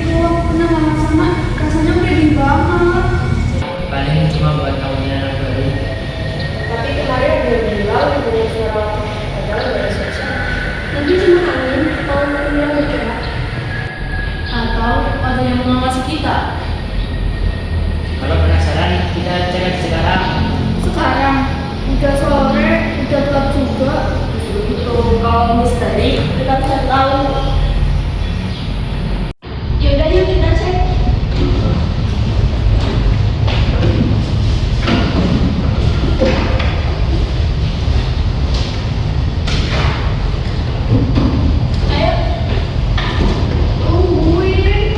itu aku pernah lama sama, rasanya udah dingin banget. Paling cuma buat kamu anak baru. Tapi kemarin dia bilang punya suara padahal nggak ada siapa. Mungkin cuma angin atau mungkin yang bergerak. Atau ada yang mengawasi kita. Kalau penasaran, kita cek sekarang. Sekarang udah sore, udah gelap juga. Itu kalau misteri kita bisa tahu. Yaudah yuk kita cek. Ayo. Tungguin.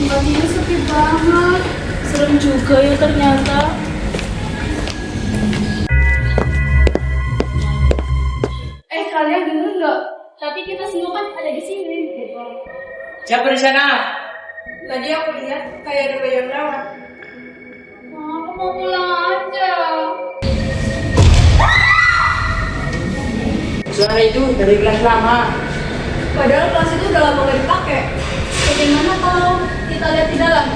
Tempat ini sepi banget. Serem juga ya ternyata. Kalian denger nggak? Tapi kita semua kan ada di sini. Siapa di sana? Tadi aku lihat kayak ada yang lewat. Aku mau pulang aja. Suara itu dari kelas lama. Padahal kelas itu udah lama nggak dipakai. Bagaimana kalau kita lihat di dalam?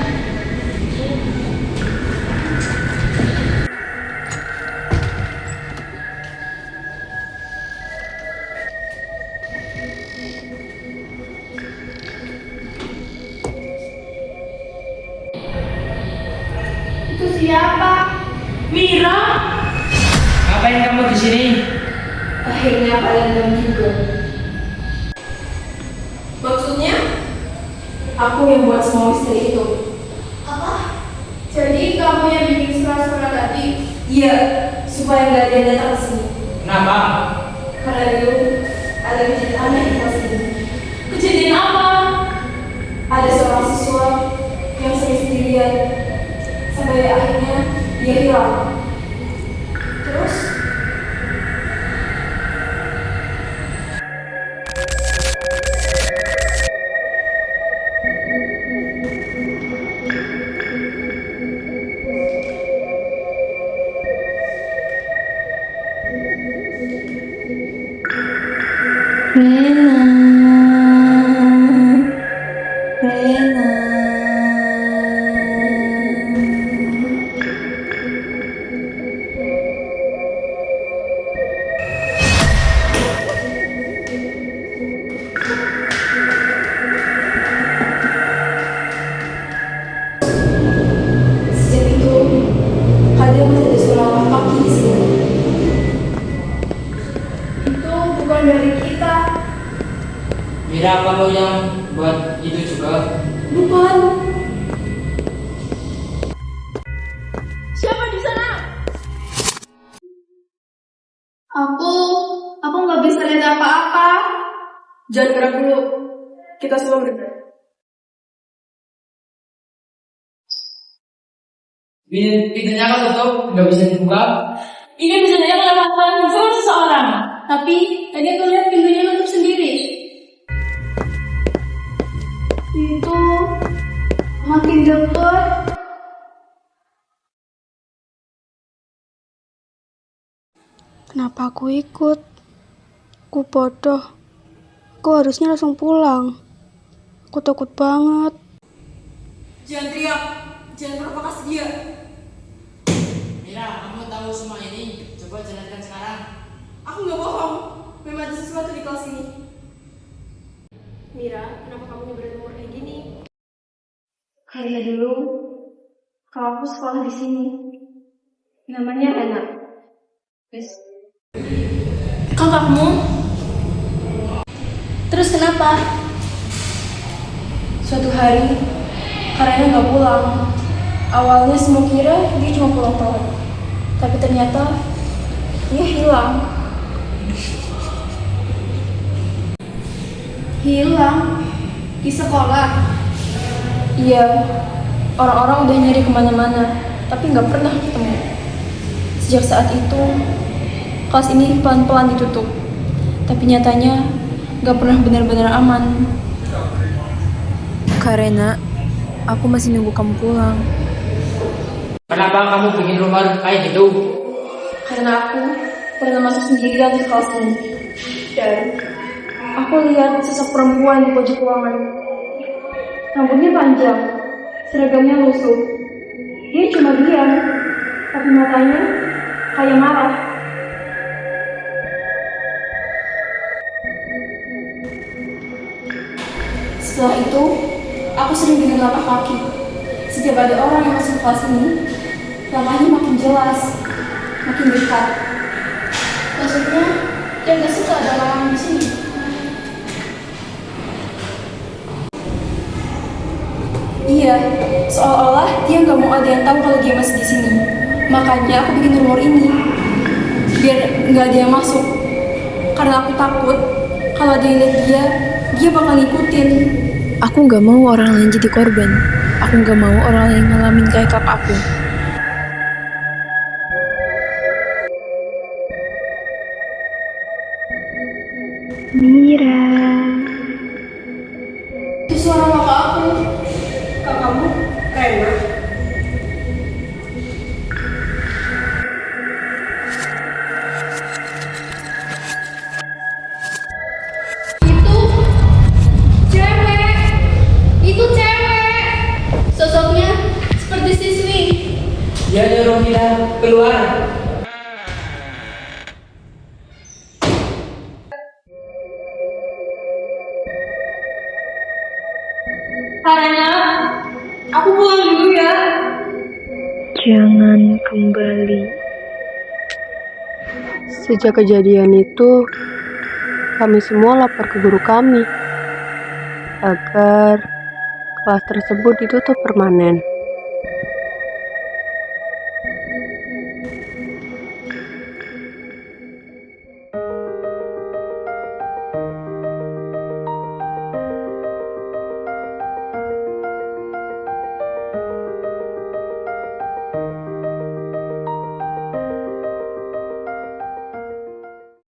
Itu siapa? Mira, Ngapain kamu di sini? akhirnya kalian datang juga. Maksudnya? Aku yang buat semua misteri itu. Apa? Jadi kamu yang bikin surat-surat tadi? Iya, supaya nggak ada yang datang ke sini. Kenapa? Karena dulu ada kejadian aneh di kelas ini. Kejadian apa? Ada seorang siswa yang sering sendirian sampai akhirnya dia hilang. Terus sejak itu ada menjadi seorang kaki di sini. Itu bukan dari kita. Mira, kamu yang buat itu juga? Bukan. Siapa di sana? Aku nggak bisa lihat apa-apa. Jangan gerak dulu. Kita semua bergerak. Pintunya kan tutup, nggak bisa dibuka. Ini bisa jadi kelewatan handphone seseorang. Tapi tadi aku lihat pintunya nutup sendiri. Itu makin dekat. Kenapa aku ikut? Aku bodoh. Aku harusnya langsung pulang. Aku takut banget. Jangan teriak. Jangan provokasi dia. Mira, kamu tahu semua ini? Coba jelaskan sekarang. Aku nggak bohong. Memang ada sesuatu di kelas ini. Mira, kenapa kamu nyebarin nomor kayak gini? Karena dulu Kalau aku sekolah di sini. Namanya enak. Guys. Kakakmu? Terus kenapa? Suatu hari, Karena nggak pulang. Awalnya semua kira dia cuma pulang telat. Tapi ternyata dia hilang. Hilang? Di sekolah? Iya, orang-orang udah nyari kemana-mana, tapi nggak pernah ketemu. Sejak saat itu, kelas ini pelan-pelan ditutup. Tapi nyatanya nggak pernah benar-benar aman. Karena aku masih nunggu kamu pulang. Kenapa kamu bikin rumah kayak gitu? Karena aku pernah masuk sendirian ke kelas ini. Dan aku lihat sosok perempuan di pojok ruangan. Rambutnya panjang, seragamnya lusuh. Dia cuma diam, tapi matanya kayak marah. Setelah itu, aku sering dengar langkah kaki. Setiap ada orang yang masuk kelas ini, langkahnya makin jelas, makin dekat. Maksudnya, dia gak suka ada orang di sini. Iya, seolah-olah dia nggak mau ada yang tahu kalau dia masih di sini. Makanya aku bikin rumor ini, biar nggak ada yang masuk. Karena aku takut kalau dia lihat dia bakal ngikutin. Aku nggak mau orang lain jadi korban. Aku nggak mau orang lain ngalamin kayak kakak aku. Mira. Itu suara kakak aku. Kakakmu, Rena. Itu cewek. Sosoknya seperti siswi. Dia nyuruh kita keluar. Karena aku pulang dulu ya. Jangan kembali. Sejak kejadian itu, kami semua lapor ke guru kami agar kelas tersebut ditutup permanen.